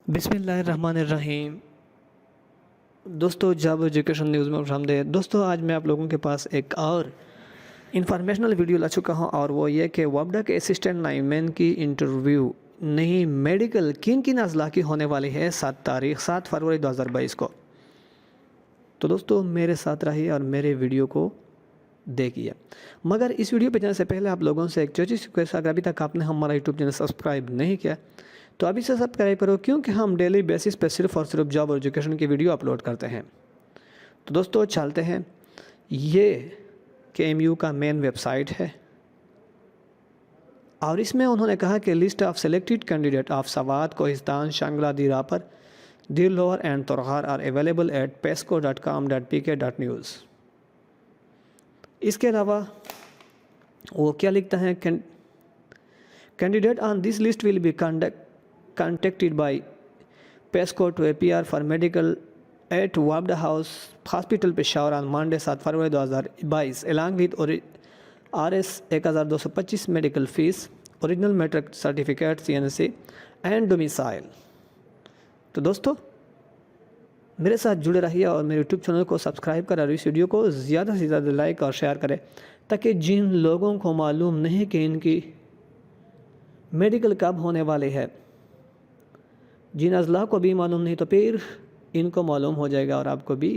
बिस्मिल्लाहिर्रहमानिर्रहीम। दोस्तों, job education news में खुशामदीद। दोस्तों, आज मैं आप लोगों के पास एक और इंफॉर्मेशनल वीडियो ला चुका हूं और वो ये कि वापडा के असिस्टेंट लाइनमैन की इंटरव्यू नहीं मेडिकल किन अजला की होने वाली है 7 फरवरी 2022 को। तो दोस्तों, मेरे साथ रहिए और मेरे वीडियो को देखिए। मगर इस वीडियो पे जाने से पहले आप लोगों से एक छोटी सी रिक्वेस्ट, अगर अभी तक आपने हमारा यूट्यूब चैनल सब्सक्राइब नहीं किया तो अभी से सब्सक्राइब करो, क्योंकि हम डेली बेसिस पे सिर्फ और सिर्फ जॉब और एजुकेशन की वीडियो अपलोड करते हैं। तो दोस्तों, चलते हैं। ये KMU का मेन वेबसाइट है और इसमें उन्होंने कहा कि list of selected candidate of Swat, Kohistan, Shangla, Dir upper, Dir lower and Torghar are available at pesco.com.pk.news। इसके अलावा वो क्या लिखता है, candidate on this list will be contacted by PESCO to appear for medical at Wabda House Hospital Peshawar on Monday 7 February 2022 along with RS 1225 medical fees, original metric certificate CNC and domicile। तो दोस्तों, मेरे साथ जुड़े रहिए और मेरे YouTube channel को subscribe करें और इस वीडियो को ज़्यादा से ज़्यादा लाइक और शेयर करें, ताकि जिन लोगों को मालूम नहीं कि इनकी मेडिकल कब होने वाली है, जिन अजला को भी मालूम नहीं, तो फिर इनको मालूम हो जाएगा और आपको भी